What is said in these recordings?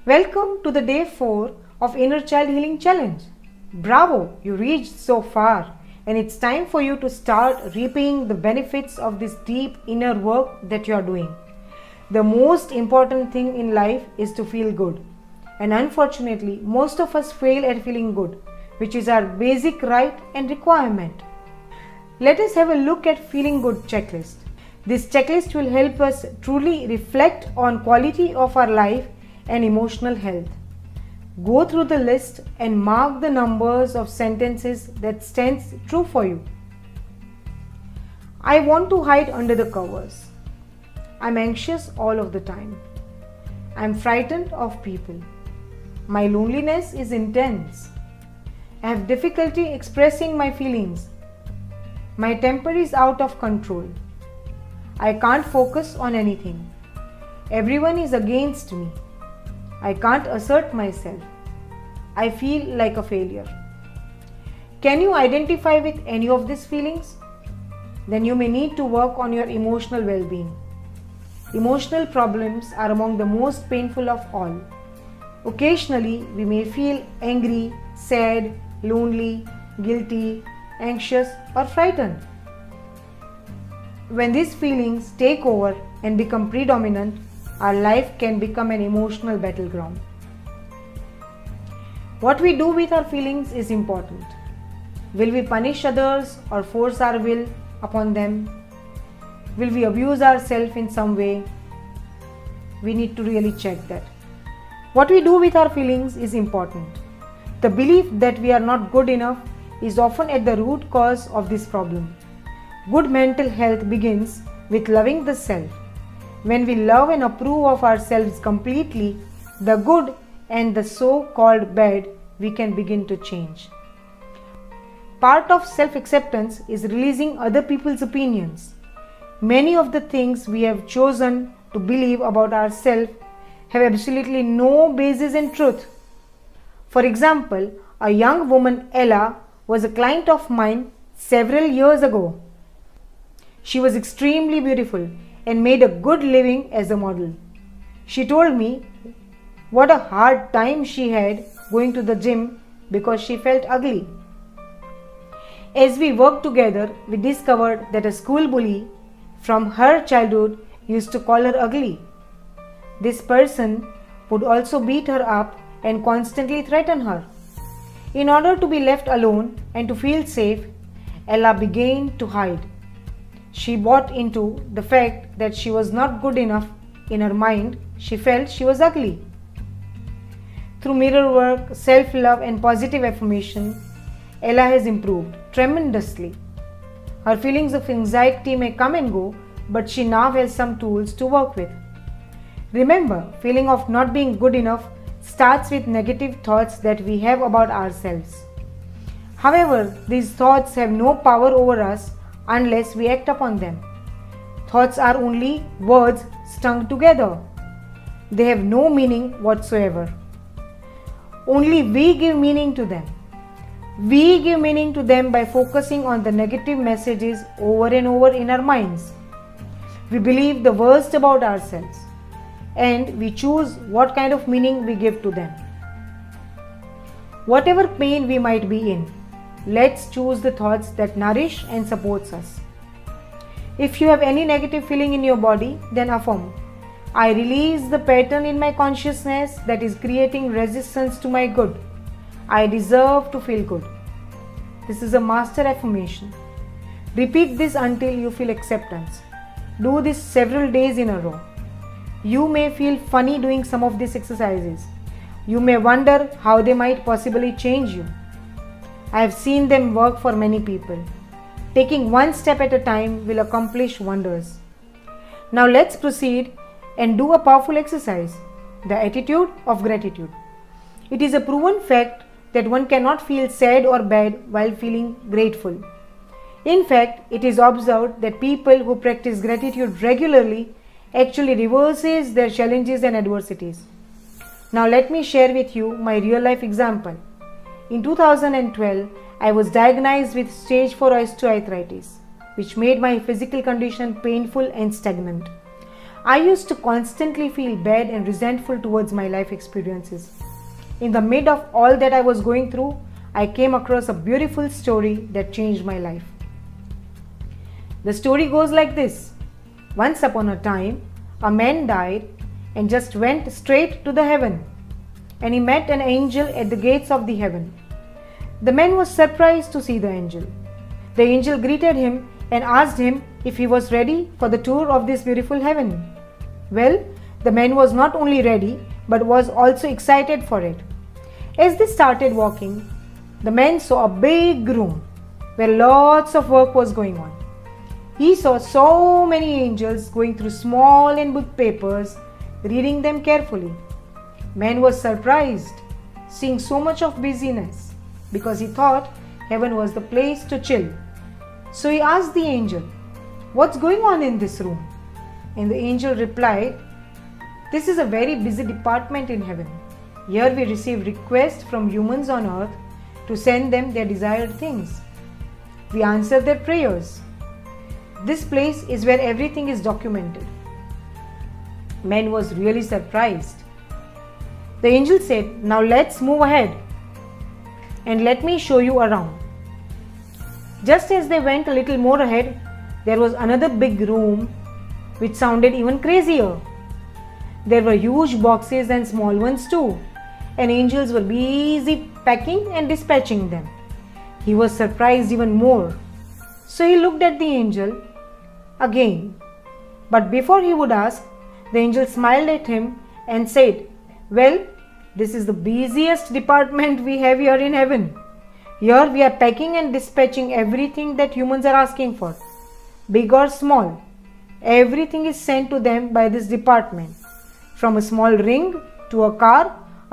Welcome to the day 4 of Inner Child Healing Challenge. Bravo, you reached so far, and it's time for you to start reaping the benefits of this deep inner work that you are doing. The most important thing in life is to feel good, and unfortunately, most of us fail at feeling good, which is our basic right and requirement. Let us have a look at Feeling Good checklist. This checklist will help us truly reflect on quality of our life and emotional health. Go through the list and mark the numbers of sentences that stands true for you. I want to hide under the covers. I'm anxious all of the time. I'm frightened of people. My loneliness is intense. I have difficulty expressing my feelings. My temper is out of control. I can't focus on anything. Everyone is against me. I can't assert myself. I feel like a failure. Can you identify with any of these feelings? Then you may need to work on your emotional well-being. Emotional problems are among the most painful of all. Occasionally, we may feel angry, sad, lonely, guilty, anxious, or frightened. When these feelings take over and become predominant, our life can become an emotional battleground. What we do with our feelings is important. Will we punish others or force our will upon them? Will we abuse ourselves in some way? We need to really check that. What we do with our feelings is important. The belief that we are not good enough is often at the root cause of this problem. Good mental health begins with loving the self. When we love and approve of ourselves completely, the good and the so-called bad, we can begin to change. Part of self-acceptance is releasing other people's opinions. Many of the things we have chosen to believe about ourselves have absolutely no basis in truth. For example, a young woman, Ella, was a client of mine several years ago. She was extremely beautiful and made a good living as a model. She told me what a hard time she had going to the gym because she felt ugly. As we worked together, we discovered that a school bully from her childhood used to call her ugly. This person would also beat her up and constantly threaten her. In order to be left alone and to feel safe, Ella began to hide. She bought into the fact that she was not good enough. In her mind, she felt she was ugly. Through mirror work, self-love and positive affirmation, Ella has improved tremendously. Her feelings of anxiety may come and go, but she now has some tools to work with. Remember, feeling of not being good enough starts with negative thoughts that we have about ourselves. However, these thoughts have no power over us unless we act upon them. Thoughts are only words strung together. They have no meaning whatsoever. Only we give meaning to them. We give meaning to them by focusing on the negative messages over and over in our minds. We believe the worst about ourselves, and we choose what kind of meaning we give to them. Whatever pain we might be in, let's choose the thoughts that nourish and supports us. If you have any negative feeling in your body, then affirm, I release the pattern in my consciousness that is creating resistance to my good. I deserve to feel good. This is a master affirmation. Repeat this until you feel acceptance. Do this several days in a row. You may feel funny doing some of these exercises. You may wonder how they might possibly change you. I have seen them work for many people. Taking one step at a time will accomplish wonders. Now let's proceed and do a powerful exercise, the attitude of gratitude. It is a proven fact that one cannot feel sad or bad while feeling grateful. In fact, it is observed that people who practice gratitude regularly actually reverses their challenges and adversities. Now let me share with you my real life example. In 2012, I was diagnosed with stage 4 osteoarthritis, which made my physical condition painful and stagnant. I used to constantly feel bad and resentful towards my life experiences. In the mid of all that I was going through, I came across a beautiful story that changed my life. The story goes like this. Once upon a time, a man died and just went straight to the heaven, and he met an angel at the gates of the heaven. The man was surprised to see the angel. The angel greeted him and asked him if he was ready for the tour of this beautiful heaven. Well, the man was not only ready but was also excited for it. As they started walking, the man saw a big room where lots of work was going on. He saw so many angels going through small and big papers, reading them carefully. Man was surprised, seeing so much of busyness, because he thought heaven was the place to chill. So he asked the angel, "What's going on in this room?" And the angel replied, "This is a very busy department in heaven. Here we receive requests from humans on earth to send them their desired things. We answer their prayers. This place is where everything is documented." Man was really surprised. The angel said, "Now let's move ahead and let me show you around." Just as they went a little more ahead, there was another big room which sounded even crazier. There were huge boxes and small ones too, and angels were busy packing and dispatching them. He was surprised even more. So he looked at the angel again. But before he would ask, the angel smiled at him and said, "Well, this is the busiest department we have here in heaven. Here we are packing and dispatching everything that humans are asking for, big or small. Everything is sent to them by this department, from a small ring to a car,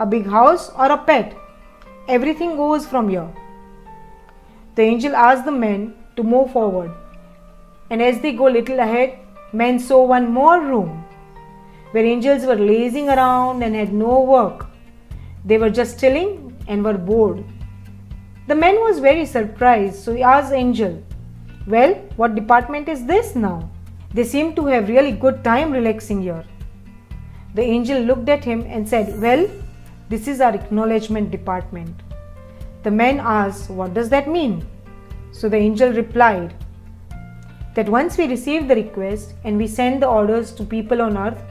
a big house or a pet. Everything goes from here." The angel asked the men to move forward, and as they go little ahead, men saw one more room where angels were lazing around and had no work. They were just chilling and were bored. The man was very surprised, so he asked the angel, "Well, what department is this now? They seem to have really good time relaxing here." The angel looked at him and said, "Well, this is our acknowledgement department." The man asked, "What does that mean?" So the angel replied that once we receive the request and we send the orders to people on earth,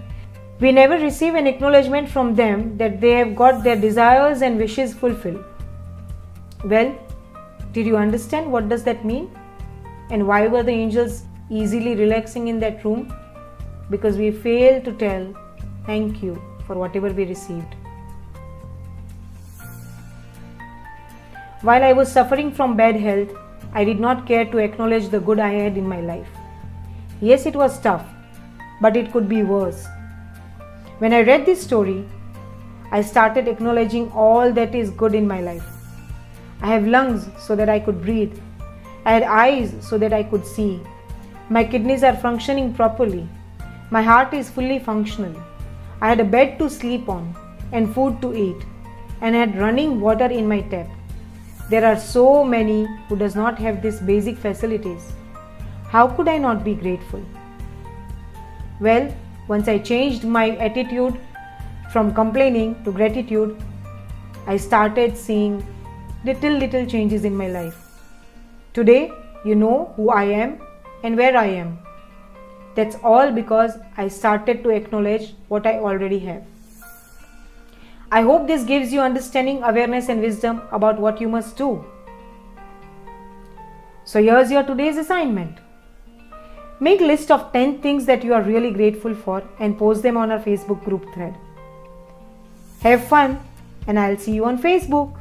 we never receive an acknowledgement from them that they have got their desires and wishes fulfilled. Well, did you understand what does that mean? And why were the angels easily relaxing in that room? Because we failed to tell thank you for whatever we received. While I was suffering from bad health, I did not care to acknowledge the good I had in my life. Yes, it was tough, but it could be worse. When I read this story, I started acknowledging all that is good in my life. I have lungs so that I could breathe. I had eyes so that I could see. My kidneys are functioning properly. My heart is fully functional. I had a bed to sleep on and food to eat, and I had running water in my tap. There are so many who does not have these basic facilities. How could I not be grateful? Well, once I changed my attitude from complaining to gratitude, I started seeing little changes in my life. Today, you know who I am and where I am. That's all because I started to acknowledge what I already have. I hope this gives you understanding, awareness and wisdom about what you must do. So here's your today's assignment. Make a list of 10 things that you are really grateful for and post them on our Facebook group thread. Have fun, and I'll see you on Facebook.